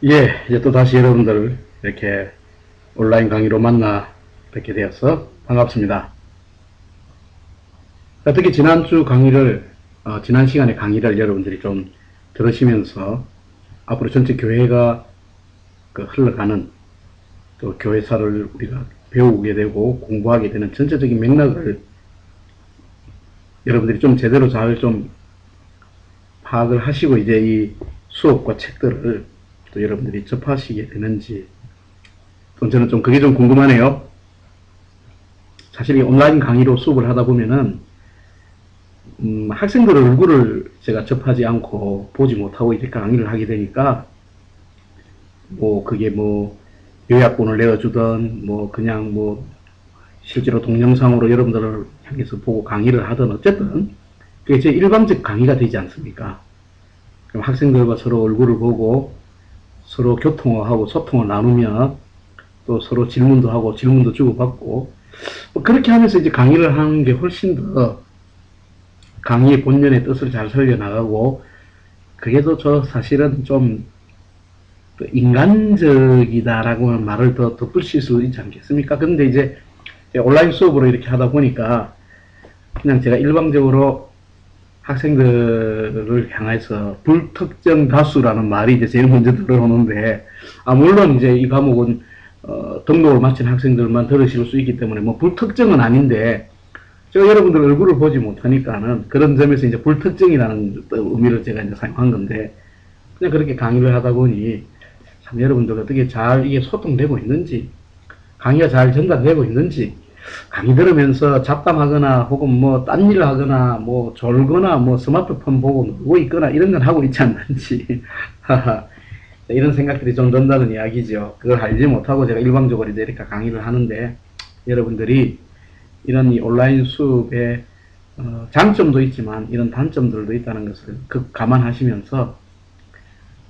예, 이제 또 다시 여러분들 이렇게 온라인 강의로 만나 뵙게 되어서 반갑습니다. 특히 지난주 강의를, 지난 시간에 강의를 여러분들이 좀 들으시면서 앞으로 전체 교회가 흘러가는 또 교회사를 우리가 배우게 되고 공부하게 되는 전체적인 맥락을 여러분들이 좀 제대로 잘 좀 파악을 하시고 이제 이 수업과 책들을 또 여러분들이 접하시게 되는지 저는 좀 그게 좀 궁금하네요. 사실 이 온라인 강의로 수업을 하다 보면은 학생들 얼굴을 제가 접하지 않고 보지 못하고 이렇게 강의를 하게 되니까 뭐 그게 뭐 요약본을 내어주던 뭐 그냥 뭐 실제로 동영상으로 여러분들을 향해서 보고 강의를 하든 어쨌든 그게 제 일방적 강의가 되지 않습니까? 그럼 학생들과 서로 얼굴을 보고 서로 교통하고 소통을 나누며 또 서로 질문도 하고 질문도 주고받고 뭐 그렇게 하면서 이제 강의를 하는 게 훨씬 더 강의의 본연의 뜻을 잘 살려나가고 그게 더 저 사실은 좀 인간적이다라고 말을 더 덧붙일 수 있지 않겠습니까? 근데 이제 온라인 수업으로 이렇게 하다 보니까 그냥 제가 일방적으로 학생들을 향해서 불특정 다수라는 말이 이제 제일 먼저 들어오는데, 물론 이제 이 과목은, 등록을 마친 학생들만 들으실 수 있기 때문에 뭐 불특정은 아닌데, 제가 여러분들 얼굴을 보지 못하니까는 그런 점에서 이제 불특정이라는 의미를 제가 이제 사용한 건데, 그냥 그렇게 강의를 하다 보니 참 여러분들 어떻게 잘 이게 소통되고 있는지, 강의가 잘 전달되고 있는지, 강의 들으면서 잡담하거나 혹은 뭐 딴 일을 하거나 뭐 졸거나 뭐 스마트폰 보고 놀고 있거나 이런 건 하고 있지 않는지 이런 생각들이 좀 든다는 이야기죠. 그걸 알지 못하고 제가 일방적으로 이렇게 강의를 하는데 여러분들이 이런 이 온라인 수업의 장점도 있지만 이런 단점들도 있다는 것을 감안하시면서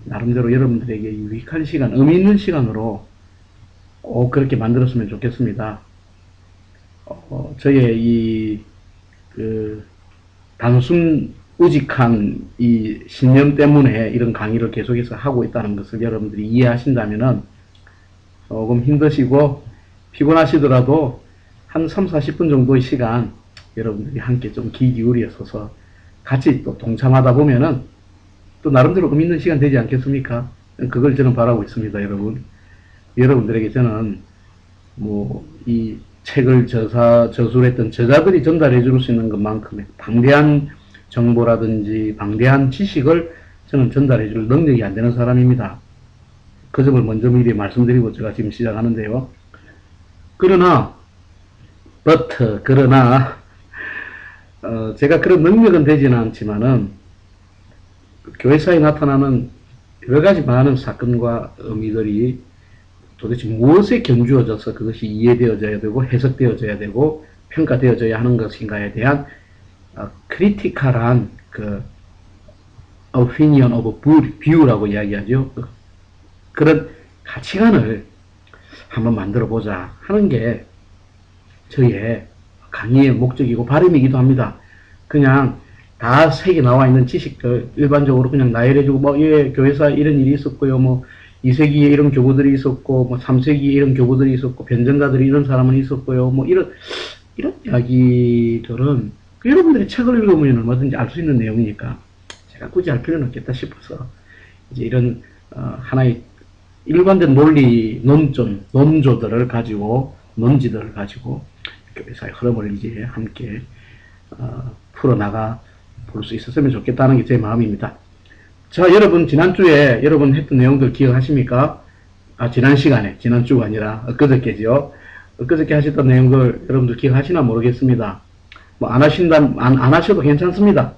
나름대로 여러분들에게 유익한 시간, 의미 있는 시간으로 꼭 그렇게 만들었으면 좋겠습니다. 저의 단순 우직한 이 신념 때문에 이런 강의를 계속해서 하고 있다는 것을 여러분들이 이해하신다면은 조금 힘드시고 피곤하시더라도 한 3, 40분 정도의 시간 여러분들이 함께 좀 귀 기울여서서 같이 또 동참하다 보면은 또 나름대로 의미 있는 시간 되지 않겠습니까? 그걸 저는 바라고 있습니다, 여러분. 여러분들에게 저는 이 책을 저술했던 저자들이 전달해 줄 수 있는 것만큼의 방대한 정보라든지 방대한 지식을 저는 전달해 줄 능력이 안 되는 사람입니다. 그 점을 먼저 미리 말씀드리고 제가 지금 시작하는데요. 그러나 제가 그런 능력은 되지는 않지만은 교회사에 나타나는 여러 가지 많은 사건과 의미들이 도대체 무엇에 견주어져서 그것이 이해되어져야 되고 해석되어져야 되고 평가되어져야 하는 것인가에 대한 크리티컬한 opinion of view라고 이야기하죠. 그런 가치관을 한번 만들어 보자 하는 게 저의 강의의 목적이고 바람이기도 합니다. 그냥 다 책에 나와 있는 지식들 일반적으로 그냥 나열해주고 교회사 이런 일이 있었고요. 2세기에 이런 교부들이 있었고 3세기에 이런 교부들이 있었고 변증가들이 이런 사람은 있었고요. 이런 이야기들은 여러분들이 책을 읽으면 얼마든지 알 수 있는 내용이니까 제가 굳이 할 필요는 없겠다 싶어서 이제 이런 하나의 일반적 논조들을 가지고 논지들을 가지고 교회사의 흐름을 이제 함께 풀어나가 볼 수 있었으면 좋겠다는 게 제 마음입니다. 자, 여러분 지난주에 여러분 했던 내용들 기억하십니까? 지난 시간에, 지난주가 아니라 엊그저께죠. 엊그저께 하셨던 내용들 여러분들 기억하시나 모르겠습니다. 안 하셔도 괜찮습니다.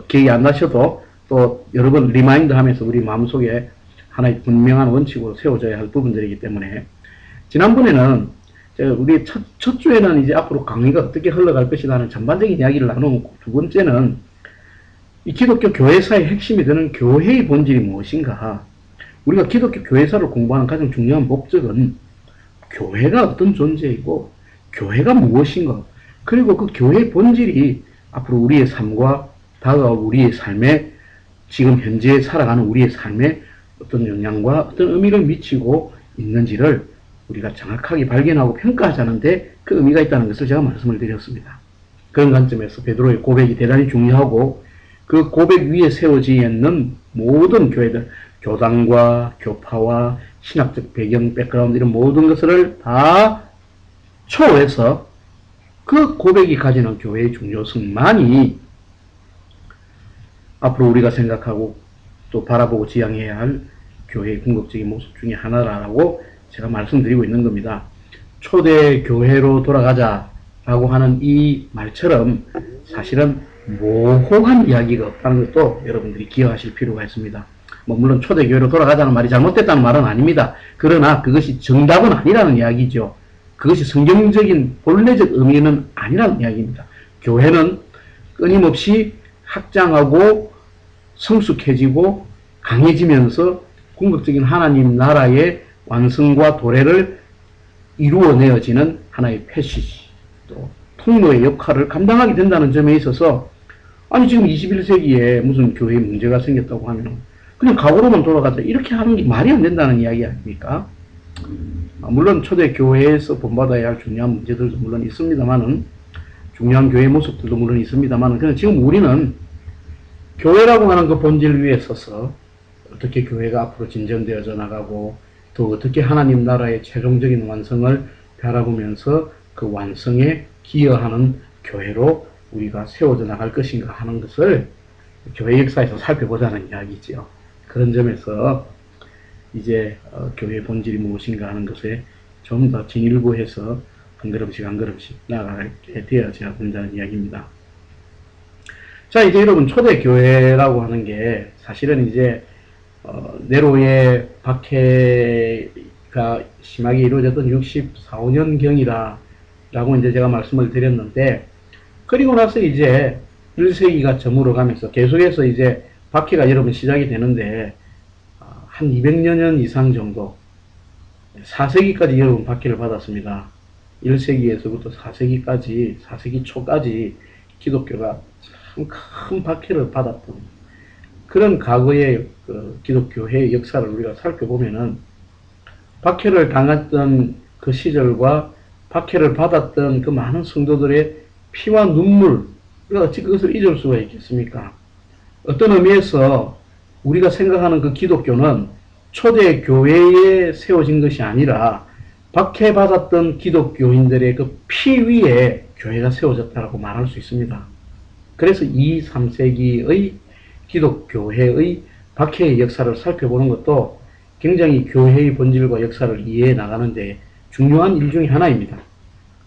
기억이 안 나셔도 또 여러 번 리마인드 하면서 우리 마음속에 하나의 분명한 원칙으로 세워져야 할 부분들이기 때문에 지난번에는 우리 첫 주에는 이제 앞으로 강의가 어떻게 흘러갈 것이라는 전반적인 이야기를 나누고 두 번째는 이 기독교 교회사의 핵심이 되는 교회의 본질이 무엇인가? 우리가 기독교 교회사를 공부하는 가장 중요한 목적은 교회가 어떤 존재이고 교회가 무엇인가? 그리고 그 교회의 본질이 앞으로 우리의 삶과 다가올 우리의 삶에 지금 현재 살아가는 우리의 삶에 어떤 영향과 어떤 의미를 미치고 있는지를 우리가 정확하게 발견하고 평가하자는데 그 의미가 있다는 것을 제가 말씀을 드렸습니다. 그런 관점에서 베드로의 고백이 대단히 중요하고 그 고백 위에 세워져 있는 모든 교회들, 교단과 교파와 신학적 배경, 백그라운드 이런 모든 것을 다 초월해서 그 고백이 가지는 교회의 중요성만이 앞으로 우리가 생각하고 또 바라보고 지향해야 할 교회의 궁극적인 모습 중에 하나라고 제가 말씀드리고 있는 겁니다. 초대 교회로 돌아가자라고 하는 이 말처럼 사실은 모호한 이야기가 없다는 것도 여러분들이 기억하실 필요가 있습니다. 물론 초대 교회로 돌아가자는 말이 잘못됐다는 말은 아닙니다. 그러나 그것이 정답은 아니라는 이야기죠. 그것이 성경적인 본래적 의미는 아니라는 이야기입니다. 교회는 끊임없이 확장하고 성숙해지고 강해지면서 궁극적인 하나님 나라의 완성과 도래를 이루어내어지는 하나의 패시지, 또 통로의 역할을 감당하게 된다는 점에 있어서 아니 지금 21세기에 무슨 교회에 문제가 생겼다고 하면 그냥 과거로만 돌아가자 이렇게 하는 게 말이 안 된다는 이야기 아닙니까? 물론 초대 교회에서 본받아야 할 중요한 문제들도 물론 있습니다만은 중요한 교회 모습들도 물론 있습니다만은 그냥 지금 우리는 교회라고 하는 그 본질 위에 서서 어떻게 교회가 앞으로 진전되어져 나가고 또 어떻게 하나님 나라의 최종적인 완성을 바라보면서 그 완성에 기여하는 교회로 우리가 세워져 나갈 것인가 하는 것을 교회 역사에서 살펴보자는 이야기지요. 그런 점에서 이제 교회의 본질이 무엇인가 하는 것에 좀 더 진일보해서 한 걸음씩 한 걸음씩 나아가게 되어져야 된다는 이야기입니다. 자, 이제 여러분 초대교회라고 하는 게 사실은 이제 네로의 박해가 심하게 이루어졌던 64, 5년경이라고 이제 제가 말씀을 드렸는데 그리고 나서 이제 1세기가 저물어 가면서 계속해서 이제 박해가 여러분 시작이 되는데 한 200여 년 이상 정도 4세기까지 여러분 박해를 받았습니다. 1세기에서부터 4세기까지 4세기 초까지 기독교가 참 큰 박해를 받았던 그런 과거의 그 기독교회의 역사를 우리가 살펴보면은 박해를 당했던 그 시절과 박해를 받았던 그 많은 성도들의 피와 눈물, 우리가 어찌 그것을 잊을 수가 있겠습니까? 어떤 의미에서 우리가 생각하는 그 기독교는 초대 교회에 세워진 것이 아니라 박해받았던 기독교인들의 그 피 위에 교회가 세워졌다고 말할 수 있습니다. 그래서 2, 3세기의 기독교회의 박해의 역사를 살펴보는 것도 굉장히 교회의 본질과 역사를 이해해 나가는데 중요한 일 중에 하나입니다.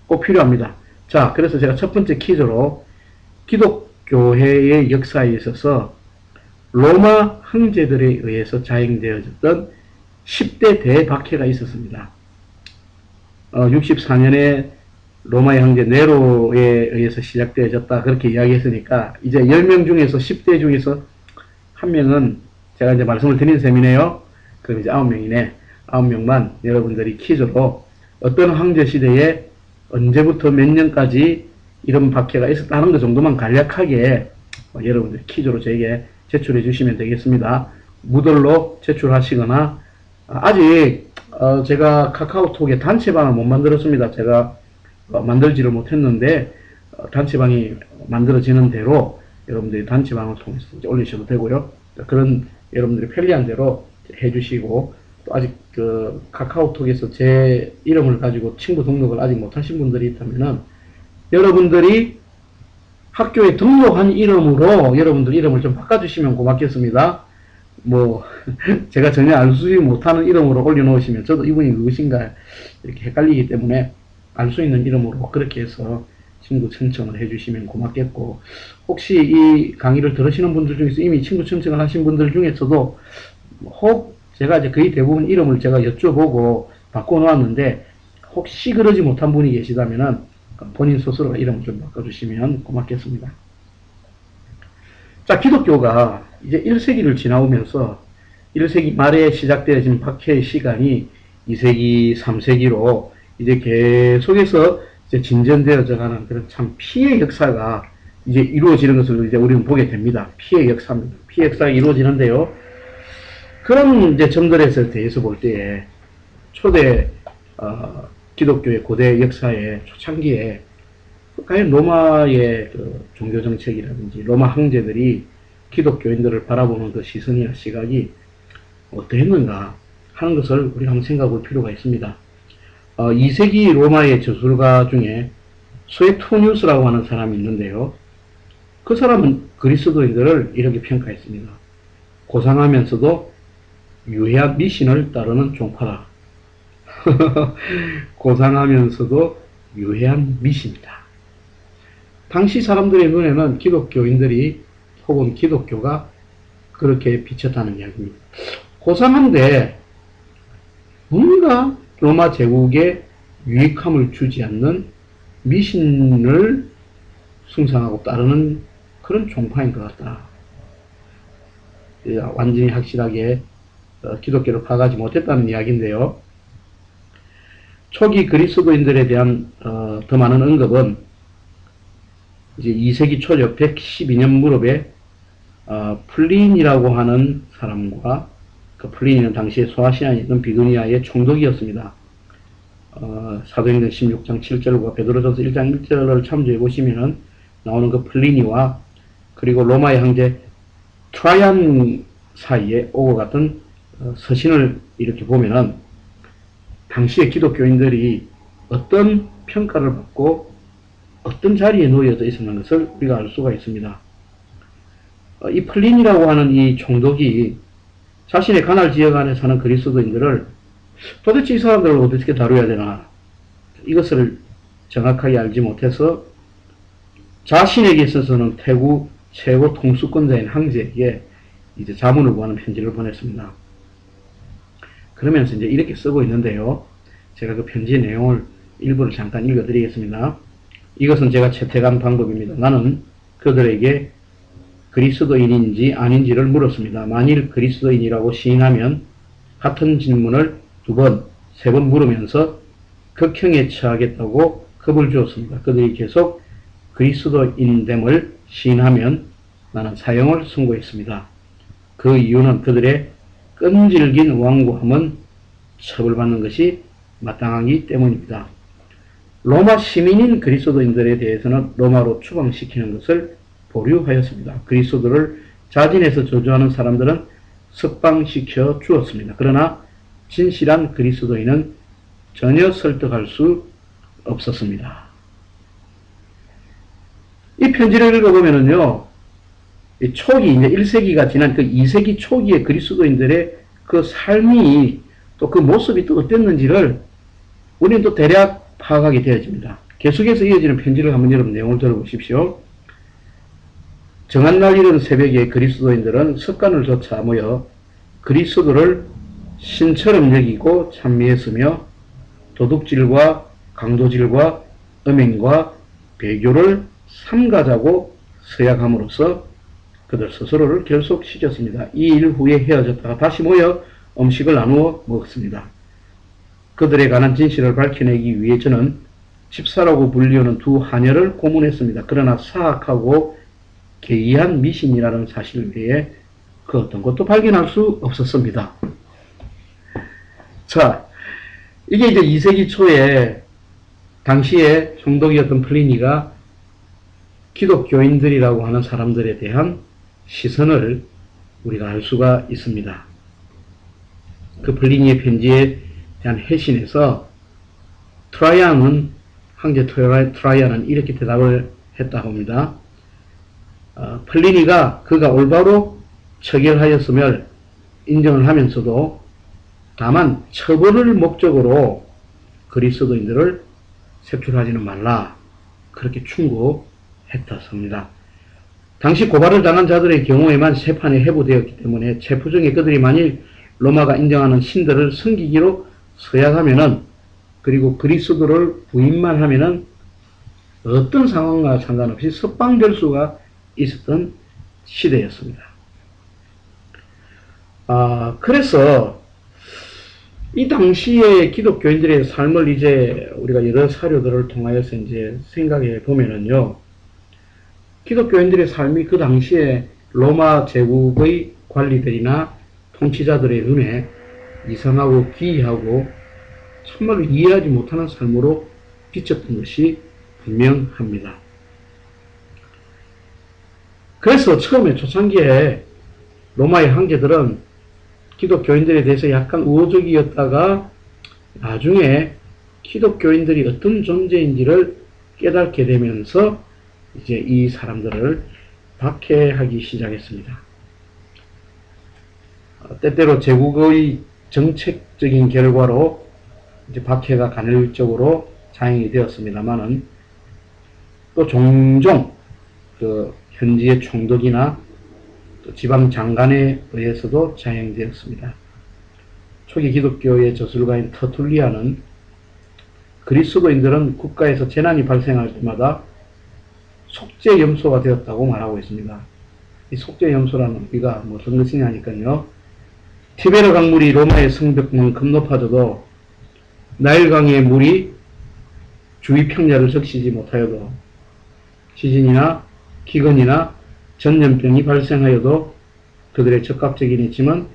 꼭 필요합니다. 자, 그래서 제가 첫 번째 퀴즈로 기독교회의 역사에 있어서 로마 황제들에 의해서 자행되어졌던 10대 대박해가 있었습니다. 64년에 로마의 황제 네로에 의해서 시작되어졌다 그렇게 이야기했으니까 이제 10명 중에서 10대 중에서 한 명은 제가 이제 말씀을 드린 셈이네요. 그럼 이제 9명이네. 9명만 여러분들이 퀴즈로 어떤 황제 시대에 언제부터 몇 년까지 이런 박해가 있었다는 것 정도만 간략하게 여러분들이 퀴즈로 저에게 제출해 주시면 되겠습니다. 무덜로 제출하시거나 아직 제가 카카오톡에 단체방을 못 만들었습니다. 제가 만들지를 못했는데 단체방이 만들어지는 대로 여러분들이 단체방을 통해서 올리셔도 되고요. 그런 여러분들이 편리한 대로 해주시고 또 아직 그 카카오톡에서 제 이름을 가지고 친구 등록을 아직 못하신 분들이 있다면은 여러분들이 학교에 등록한 이름으로 여러분들 이름을 좀 바꿔주시면 고맙겠습니다. 뭐 제가 전혀 알 수 못하는 이름으로 올려놓으시면 저도 이분이 누구신가 이렇게 헷갈리기 때문에 알 수 있는 이름으로 그렇게 해서 친구 신청을 해주시면 고맙겠고 혹시 이 강의를 들으시는 분들 중에서 이미 친구 신청을 하신 분들 중에서도 혹 제가 이제 거의 대부분 이름을 제가 여쭤보고 바꿔놓았는데 혹시 그러지 못한 분이 계시다면은 본인 스스로가 이름을 좀 바꿔주시면 고맙겠습니다. 자, 기독교가 이제 1세기를 지나오면서 1세기 말에 시작되어진 박해의 시간이 2세기, 3세기로 이제 계속해서 이제 진전되어져 가는 그런 참 피의 역사가 이제 이루어지는 것을 이제 우리는 보게 됩니다. 피의 역사입니다. 피의 역사가 이루어지는데요. 그런 이제 점들에 대해서 볼 때에 초대 기독교의 고대 역사의 초창기에 과연 로마의 그 종교 정책이라든지 로마 황제들이 기독교인들을 바라보는 그 시선이나 시각이 어떠했는가 하는 것을 우리가 한번 생각해 볼 필요가 있습니다. 2세기 로마의 저술가 중에 수에토니우스라고 하는 사람이 있는데요. 그 사람은 그리스도인들을 이렇게 평가했습니다. 고상하면서도 유해한 미신을 따르는 종파다. 고상하면서도 유해한 미신이다. 당시 사람들의 눈에는 기독교인들이 혹은 기독교가 그렇게 비쳤다는 이야기입니다. 고상한데 뭔가 로마 제국에 유익함을 주지 않는 미신을 숭상하고 따르는 그런 종파인 것 같다. 완전히 확실하게 기독교를 파악하지 못했다는 이야기인데요. 초기 그리스도인들에 대한 더 많은 언급은 이제 2세기 초적 112년 무렵에 플린이라고 하는 사람과 그 플린이는 당시에 소아시아에 있는 비두니아의 총독이었습니다. 사도행전 16장 7절과 베드로전서 1장 1절을 참조해 보시면은 나오는 그 플리니와 그리고 로마의 황제 트라이안 사이에 오고 갔던 서신을 이렇게 보면은 당시에 기독교인들이 어떤 평가를 받고 어떤 자리에 놓여져 있었는 것을 우리가 알 수가 있습니다. 이 플린이라고 하는 이 총독이 자신의 관할 지역 안에 사는 그리스도인들을 도대체 이 사람들을 어떻게 다뤄야 되나 이것을 정확하게 알지 못해서 자신에게 있어서는 태국 최고 통수권자인 황제에게 이제 자문을 구하는 편지를 보냈습니다. 그러면서 이제 이렇게 쓰고 있는데요. 제가 그 편지의 내용을 일부를 잠깐 읽어드리겠습니다. 이것은 제가 채택한 방법입니다. 나는 그들에게 그리스도인인지 아닌지를 물었습니다. 만일 그리스도인이라고 시인하면 같은 질문을 2번, 3번 물으면서 극형에 처하겠다고 겁을 주었습니다. 그들이 계속 그리스도인됨을 시인하면 나는 사형을 선고했습니다. 그 이유는 그들의 끈질긴 완고함은 처벌받는 것이 마땅하기 때문입니다. 로마 시민인 그리스도인들에 대해서는 로마로 추방시키는 것을 보류하였습니다. 그리스도를 자진해서 저주하는 사람들은 석방시켜 주었습니다. 그러나 진실한 그리스도인은 전혀 설득할 수 없었습니다. 이 편지를 읽어보면은요, 초기, 이제 1세기가 지난 그 2세기 초기의 그리스도인들의 그 삶이 또 그 모습이 또 어땠는지를 우리는 또 대략 파악하게 되어집니다. 계속해서 이어지는 편지를 한번 여러분 내용을 들어보십시오. 정한 날 이른 새벽에 그리스도인들은 석간을 쫓아 모여 그리스도를 신처럼 여기고 찬미했으며 도둑질과 강도질과 음행과 배교를 삼가자고 서약함으로써 그들 스스로를 결속시켰습니다. 이 일 후에 헤어졌다가 다시 모여 음식을 나누어 먹었습니다. 그들에 관한 진실을 밝혀내기 위해 저는 집사라고 불리우는 두 하녀를 고문했습니다. 그러나 사악하고 개이한 미신이라는 사실 외에 그 어떤 것도 발견할 수 없었습니다. 자, 이게 이제 2세기 초에 당시에 총독이었던 플리니가 기독교인들이라고 하는 사람들에 대한 시선을 우리가 알 수가 있습니다. 그 플리니의 편지에 대한 회신에서 황제 트라이안은 이렇게 대답을 했다고 합니다. 플리니가 그가 올바로 처결하였음을 인정을 하면서도 다만 처벌을 목적으로 그리스도인들을 색출하지는 말라 그렇게 충고했다습니다. 당시 고발을 당한 자들의 경우에만 재판이 회부되었기 때문에 체포 중에 그들이 만일 로마가 인정하는 신들을 섬기기로 서약하면은 그리고 그리스도를 부인만 하면은 어떤 상황과 상관없이 석방될 수가 있었던 시대였습니다. 그래서 이 당시에 기독교인들의 삶을 이제 우리가 여러 사료들을 통하여서 이제 생각해 보면은요, 기독교인들의 삶이 그 당시에 로마 제국의 관리들이나 통치자들의 눈에 이상하고 기이하고 정말로 이해하지 못하는 삶으로 비쳤던 것이 분명합니다. 그래서 처음에 초창기에 로마의 황제들은 기독교인들에 대해서 약간 우호적이었다가 나중에 기독교인들이 어떤 존재인지를 깨닫게 되면서 이제 이 사람들을 박해하기 시작했습니다. 때때로 제국의 정책적인 결과로 이제 박해가 간헐적으로 자행이 되었습니다만은 또 종종 그 현지의 총독이나 또 지방 장관에 의해서도 자행되었습니다. 초기 기독교의 저술가인 터툴리안은 그리스도인들은 국가에서 재난이 발생할 때마다 속죄염소가 되었다고 말하고 있습니다. 이 속죄염소라는 의미가 무슨 것이냐니까요. 티베르 강물이 로마의 성벽만큼 높아져도 나일강의 물이 주위 평야를 적시지 못하여도 지진이나 기근이나 전염병이 발생하여도 그들의 적극적인 있지만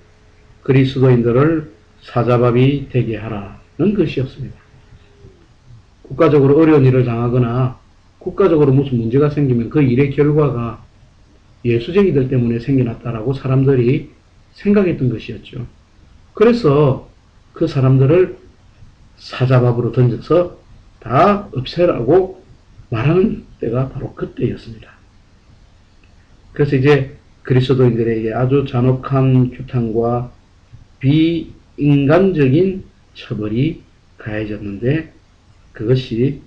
그리스도인들을 사자밥이 되게 하라는 것이었습니다. 국가적으로 어려운 일을 당하거나 국가적으로 무슨 문제가 생기면 그 일의 결과가 예수쟁이들 때문에 생겨났다라고 사람들이 생각했던 것이었죠. 그래서 그 사람들을 사자밥으로 던져서 다 없애라고 말하는 때가 바로 그때였습니다. 그래서 이제 그리스도인들에게 아주 잔혹한 규탄과 비인간적인 처벌이 가해졌는데 그것이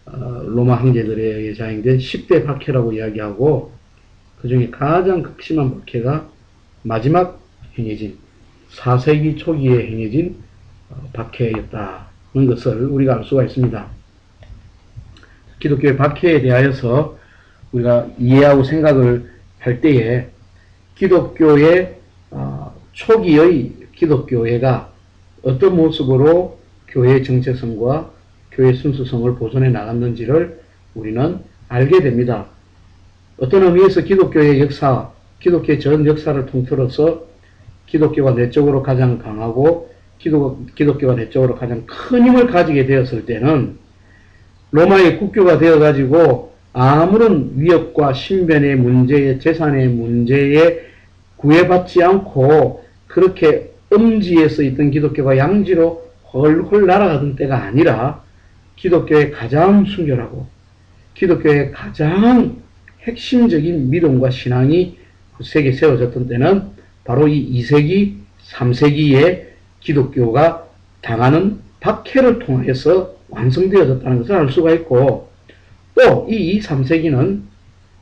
로마 황제들에 의해 자행된 10대 박해라고 이야기하고 그 중에 가장 극심한 박해가 마지막 행해진 4세기 초기에 행해진 박해였다는 것을 우리가 알 수가 있습니다. 기독교의 박해에 대하여서 우리가 이해하고 생각을 할 때에 기독교의 초기의 기독교회가 어떤 모습으로 교회의 정체성과 교회의 순수성을 보존해 나갔는지를 우리는 알게 됩니다. 어떤 의미에서 기독교의 역사, 기독교의 전 역사를 통틀어서 기독교가 내적으로 가장 강하고 기독교가 내적으로 가장 큰 힘을 가지게 되었을 때는 로마의 국교가 되어가지고 아무런 위협과 신변의 문제에 재산의 문제에 구애받지 않고 그렇게 음지에 서 있던 기독교가 양지로 헐헐 날아가던 때가 아니라 기독교의 가장 순결하고 기독교의 가장 핵심적인 믿음과 신앙이 굳세게 세워졌던 때는 바로 이 2세기, 3세기에 기독교가 당하는 박해를 통해서 완성되어졌다는 것을 알 수가 있고 또 이 3세기는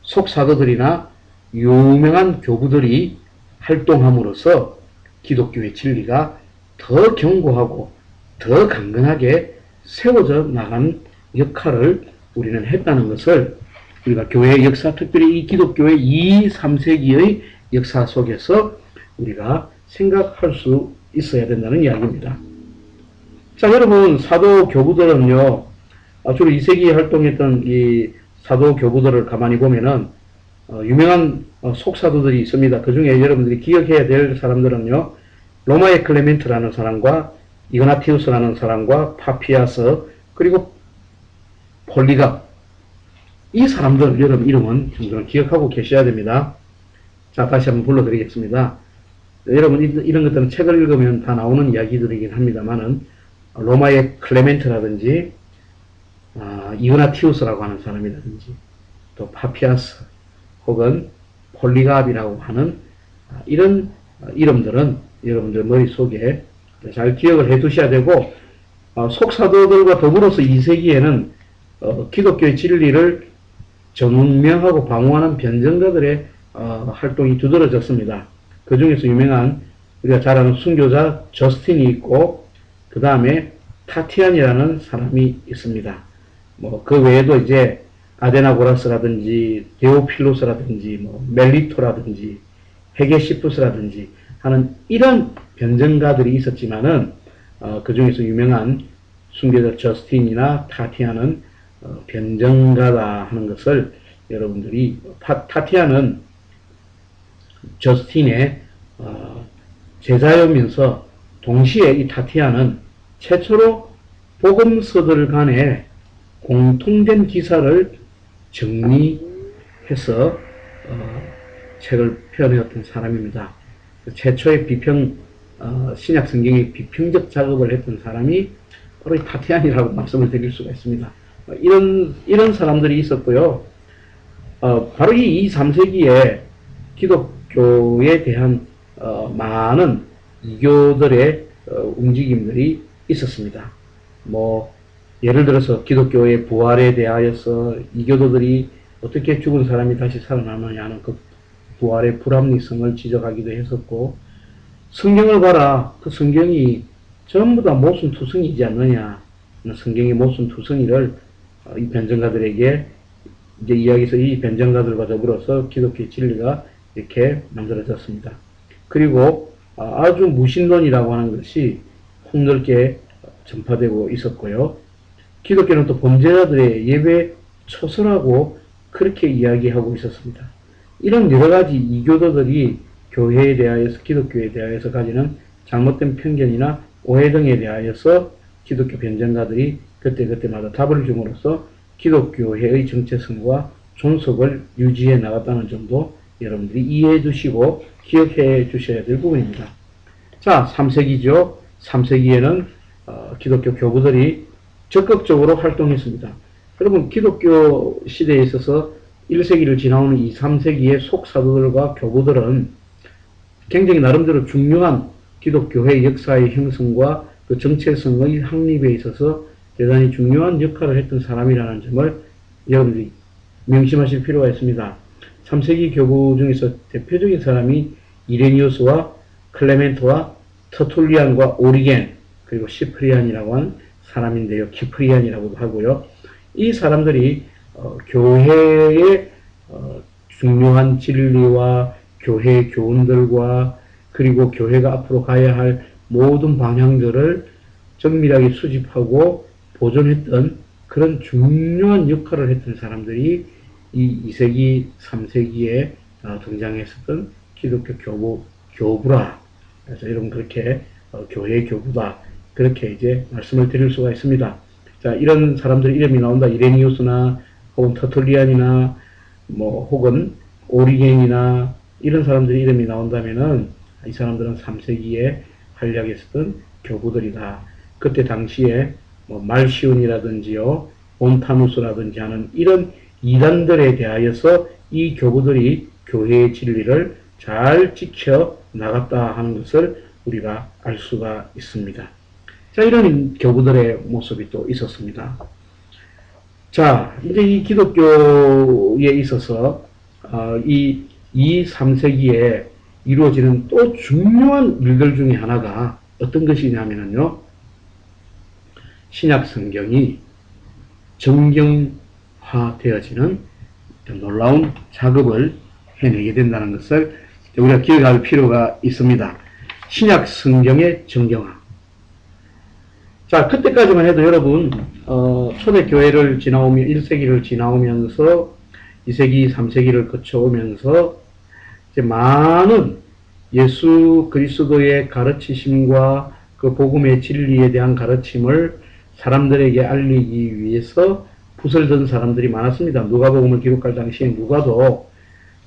속사도들이나 유명한 교부들이 활동함으로써 기독교의 진리가 더 견고하고 더 강건하게 세워져 나간 역할을 우리는 했다는 것을 우리가 교회의 역사, 특별히 이 기독교의 2, 3세기의 역사 속에서 우리가 생각할 수 있어야 된다는 이야기입니다. 자, 여러분, 사도 교부들은요, 주로 2세기에 활동했던 이 사도 교부들을 가만히 보면은, 유명한 속사도들이 있습니다. 그 중에 여러분들이 기억해야 될 사람들은요, 로마의 클레멘트라는 사람과 이그나티우스라는 사람과 파피아스, 그리고 폴리갑. 이 사람들, 여러분 이름은 좀 기억하고 계셔야 됩니다. 자, 다시 한번 불러드리겠습니다. 여러분, 이런 것들은 책을 읽으면 다 나오는 이야기들이긴 합니다만은, 로마의 클레멘트라든지, 이그나티우스라고 하는 사람이라든지, 또 파피아스, 혹은 폴리갑이라고 하는 이런 이름들은 여러분들 머릿속에 잘 기억을 해 두셔야 되고, 속사도들과 더불어서 2세기에는 기독교의 진리를 증명하고 방어하는 변증자들의 활동이 두드러졌습니다. 그 중에서 유명한 우리가 잘 아는 순교자 저스틴이 있고 그 다음에 타티안이라는 사람이 있습니다. 그 외에도 이제 아데나고라스라든지 데오필로스라든지 멜리토라든지 헤게시푸스라든지 하는 이런 변증가들이 있었지만은 그 중에서 유명한 순교자 저스틴이나 타티안은 변증가다 하는 것을 여러분들이 타티안은 저스틴의 제자이면서 동시에 이 타티아는 최초로 복음서들 간에 공통된 기사를 정리해서 책을 펴내었던 사람입니다. 최초의 신약 성경의 비평적 작업을 했던 사람이 바로 이 타티안이라고 말씀을 드릴 수가 있습니다. 이런 사람들이 있었고요. 바로 이 2, 3세기에 기독교에 대한 많은 이교들의 움직임들이 있었습니다. 예를 들어서 기독교의 부활에 대하여서 이교도들이 어떻게 죽은 사람이 다시 살아나느냐 하는 그 부활의 불합리성을 지적하기도 했었고, 성경을 봐라. 그 성경이 전부 다 모순투성이지 않느냐. 성경의 모순투성이를 이 변증가들에게 이제 이야기해서 이 변증가들과 더불어서 기독교의 진리가 이렇게 만들어졌습니다. 그리고 아주 무신론이라고 하는 것이 폭넓게 전파되고 있었고요. 기독교는 또 범죄자들의 예배 처소라고 그렇게 이야기하고 있었습니다. 이런 여러 가지 이교도들이 교회에 대하여서, 기독교에 대하여서 가지는 잘못된 편견이나 오해 등에 대하여서 기독교 변증가들이 그때그때마다 답을 줌으로써 기독교회의 정체성과 존속을 유지해 나갔다는 점도 여러분들이 이해해 두시고 기억해 주셔야 될 부분입니다. 자, 3세기죠. 3세기에는 기독교 교부들이 적극적으로 활동했습니다. 여러분, 기독교 시대에 있어서 1세기를 지나오는 2, 3세기의 속사도들과 교부들은 굉장히 나름대로 중요한 기독교회 역사의 형성과 그 정체성의 확립에 있어서 대단히 중요한 역할을 했던 사람이라는 점을 여러분들이 명심하실 필요가 있습니다. 3세기 교부 중에서 대표적인 사람이 이레니우스와 클레멘트와 터툴리안과 오리겐, 그리고 시프리안이라고 하는 사람인데요. 키프리안이라고도 하고요. 이 사람들이 교회의 중요한 진리와 교회 교훈들과 그리고 교회가 앞으로 가야 할 모든 방향들을 정밀하게 수집하고 보존했던 그런 중요한 역할을 했던 사람들이 이 2세기, 3세기에 등장했었던 기독교 교부라. 그래서 여러분 그렇게 교회 교부다. 그렇게 이제 말씀을 드릴 수가 있습니다. 자, 이런 사람들 이름이 나온다. 이레니우스나 혹은 터툴리안이나 혹은 오리겐이나 이런 사람들이 이름이 나온다면은 이 사람들은 3세기에 활약했었던 교부들이다. 그때 당시에 말시온이라든지요, 온타누스라든지 하는 이런 이단들에 대하여서 이 교부들이 교회의 진리를 잘 지켜 나갔다 하는 것을 우리가 알 수가 있습니다. 자, 이런 교부들의 모습이 또 있었습니다. 자, 이제 이 기독교에 있어서 이 2, 3세기에 이루어지는 또 중요한 일들 중에 하나가 어떤 것이냐면요, 신약 성경이 정경화되어지는 놀라운 작업을 해내게 된다는 것을 우리가 기억할 필요가 있습니다. 신약 성경의 정경화. 자, 그때까지만 해도 여러분, 초대교회를 지나오며 1세기를 지나오면서 2세기, 3세기를 거쳐오면서 이제 많은 예수 그리스도의 가르치심과 그 복음의 진리에 대한 가르침을 사람들에게 알리기 위해서 붓을 든 사람들이 많았습니다. 누가복음을 기록할 당시에 누가도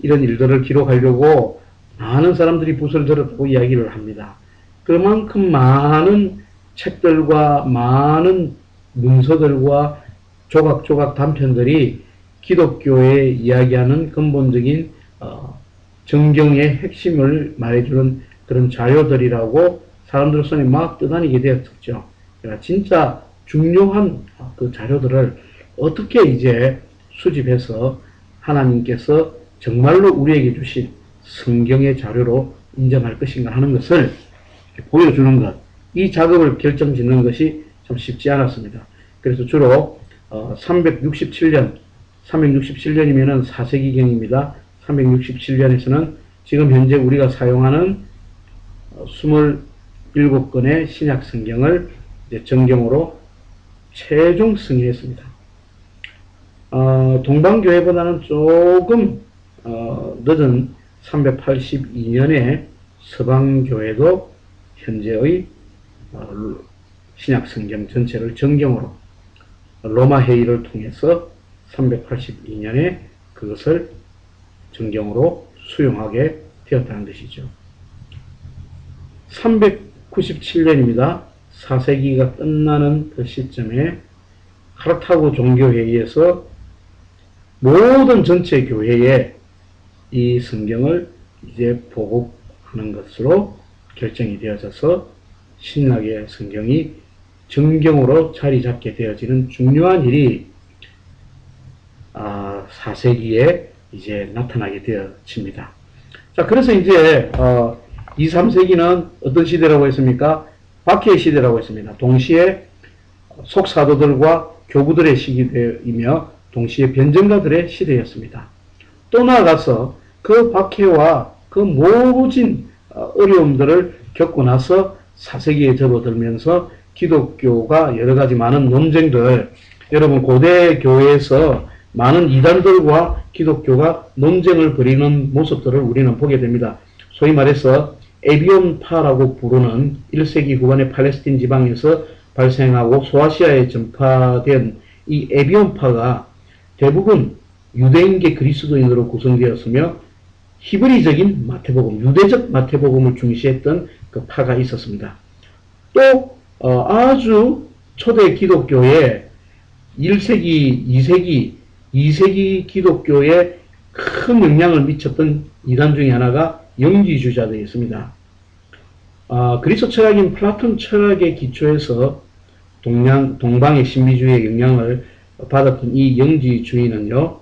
이런 일들을 기록하려고 많은 사람들이 붓을 들었다고 이야기를 합니다. 그만큼 많은 책들과 많은 문서들과 조각조각 단편들이 기독교에 이야기하는 근본적인 정경의 핵심을 말해주는 그런 자료들이라고 사람들 손에 막 떠다니게 되었죠. 그러니까 진짜 중요한 그 자료들을 어떻게 이제 수집해서 하나님께서 정말로 우리에게 주신 성경의 자료로 인정할 것인가 하는 것을 보여주는 것, 이 작업을 결정짓는 것이 참 쉽지 않았습니다. 그래서 주로 367년이면은 4세기경입니다. 367년에서는 지금 현재 우리가 사용하는 27권의 신약 성경을 이제 정경으로 최종 승인했습니다. 동방교회보다는 조금 늦은 382년에 서방교회도 현재의 신약 성경 전체를 정경으로 로마 회의를 통해서 382년에 그것을 정경으로 수용하게 되었다는 것이죠. 397년입니다. 4세기가 끝나는 그 시점에 카르타고 종교회의에서 모든 전체 교회에 이 성경을 이제 보급하는 것으로 결정이 되어져서 신약의 성경이 정경으로 자리 잡게 되어지는 중요한 일이 4세기에 이제 나타나게 되어집니다. 자, 그래서 이제 2, 3세기는 어떤 시대라고 했습니까? 박해의 시대라고 했습니다. 동시에 속사도들과 교부들의 시기이며 동시에 변증가들의 시대였습니다. 또 나아가서 그 박해와 그 모진 어려움들을 겪고 나서 4세기에 접어들면서 기독교가 여러가지 많은 논쟁들, 여러분 고대 교회에서 많은 이단들과 기독교가 논쟁을 벌이는 모습들을 우리는 보게 됩니다. 소위 말해서 에비온파라고 부르는 1세기 후반의 팔레스틴 지방에서 발생하고 소아시아에 전파된 이 에비온파가 대부분 유대인계 그리스도인으로 구성되었으며 히브리적인 마태복음, 유대적 마태복음을 중시했던 그 파가 있었습니다. 또 아주 초대 기독교의 1세기, 2세기 기독교에 큰 영향을 미쳤던 이단 중에 하나가 영지주의자들이었습니다. 그리스 철학인 플라톤 철학의 기초에서 동방의 신비주의의 영향을 받았던 이 영지주의는요,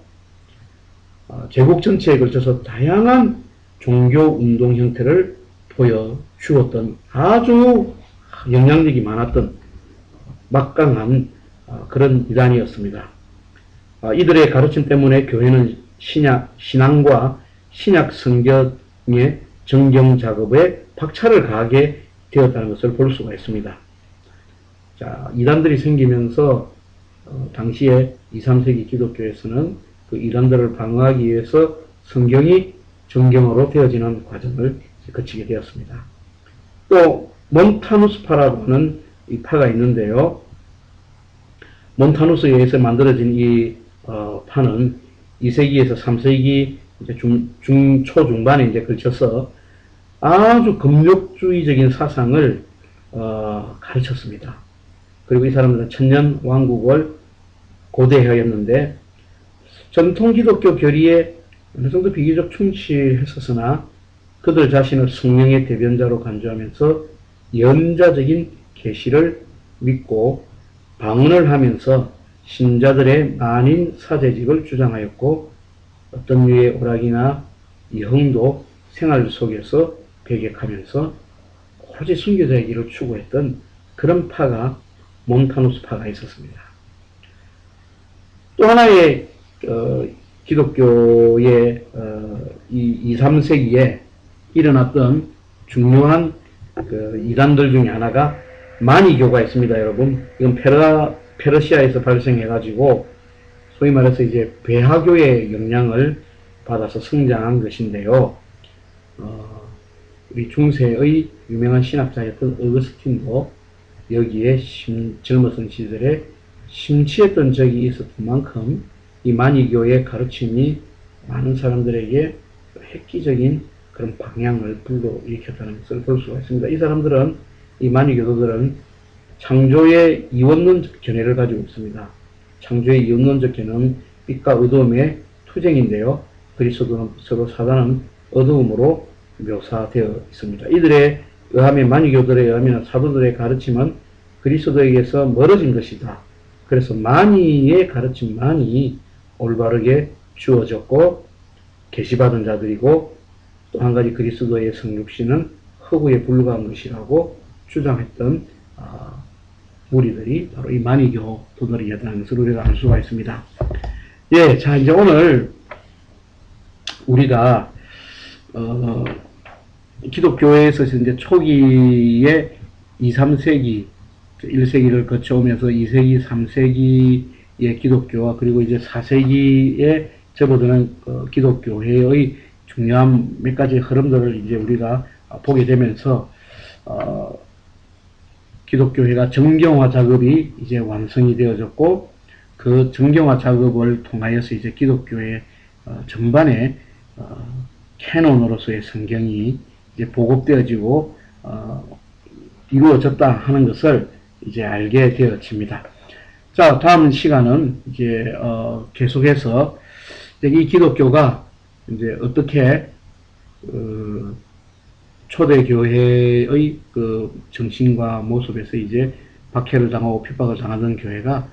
제국 전체에 걸쳐서 다양한 종교 운동 형태를 보여주었던 아주 영향력이 많았던 막강한 그런 이단이었습니다. 이들의 가르침 때문에 교회는 신앙과 신약 성경의 정경 작업에 박차를 가하게 되었다는 것을 볼 수가 있습니다. 자, 이단들이 생기면서 당시에 2, 3세기 기독교에서는 그 이단들을 방어하기 위해서 성경이 정경어로 되어지는 과정을 거치게 되었습니다. 또 몬타누스파라고 하는 이 파가 있는데요. 몬타누스에 의해서 만들어진 이 파는 2세기에서 3세기 이제 초중반에 이제 걸쳐서 아주 금욕주의적인 사상을 가르쳤습니다. 그리고 이 사람들은 천년 왕국을 고대하였는데 전통 기독교 교리에 어느 정도 비교적 충실했었으나 그들 자신을 성령의 대변자로 간주하면서 연자적인 계시를 믿고 방언을 하면서 신자들의 만인 사제직을 주장하였고 어떤 류의 오락이나 이흥도 생활 속에서 배격하면서 오로지 순교자의 길을 추구했던 그런 파가 몬타누스 파가 있었습니다. 또 하나의 기독교의 2, 3세기에 일어났던 중요한 이단들 중에 하나가 마니교가 있습니다, 여러분. 이건 페르시아에서 발생해가지고 소위 말해서 이제 배하교의 영향을 받아서 성장한 것인데요. 우리 중세의 유명한 신학자였던 어거스틴도 여기에 젊었던 시절에 심취했던 적이 있었던 만큼 이 마니교의 가르침이 많은 사람들에게 획기적인 그런 방향을 불러일으켰다는 것을 볼 수가 있습니다. 이 사람들은, 이 마니교도들은 창조의 이원론적 견해를 가지고 있습니다. 창조의 이원론적 견해는 빛과 어두움의 투쟁인데요. 그리스도는 서로 사단은 어두움으로 묘사되어 있습니다. 이들에 의하면, 마니교들에 의하면 사도들의 가르침은 그리스도에게서 멀어진 것이다. 그래서 마니의 가르침만이 올바르게 주어졌고 계시받은 자들이고 또 한 가지 그리스도의 성육신은 허구에 불과한 것이라고 주장했던 무리들이 바로 이 마니교도들이었다는 것을 우리가 알 수가 있습니다. 예, 자, 이제 오늘 우리가 기독교에서 이제 초기에 2, 3세기, 1세기를 거쳐오면서 2세기, 3세기의 기독교와 그리고 이제 4세기에 접어드는 기독교회의 중요한 몇 가지 흐름들을 이제 우리가 보게 되면서 기독교회가 정경화 작업이 이제 완성이 되어졌고, 그 정경화 작업을 통하여서 이제 기독교회 전반에 캐논으로서의 성경이 이제 보급되어지고 이루어졌다 하는 것을 이제 알게 되어집니다. 자, 다음 시간은 이제 계속해서 이 기독교가 이제 어떻게 초대교회의 그 정신과 모습에서 이제 박해를 당하고 핍박을 당하던 교회가,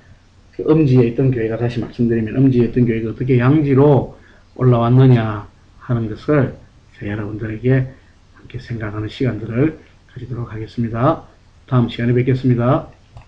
음지에 있던 교회가, 다시 말씀드리면 음지에 있던 교회가 어떻게 양지로 올라왔느냐 하는 것을 여러분들에게 함께 생각하는 시간들을 가지도록 하겠습니다. 다음 시간에 뵙겠습니다.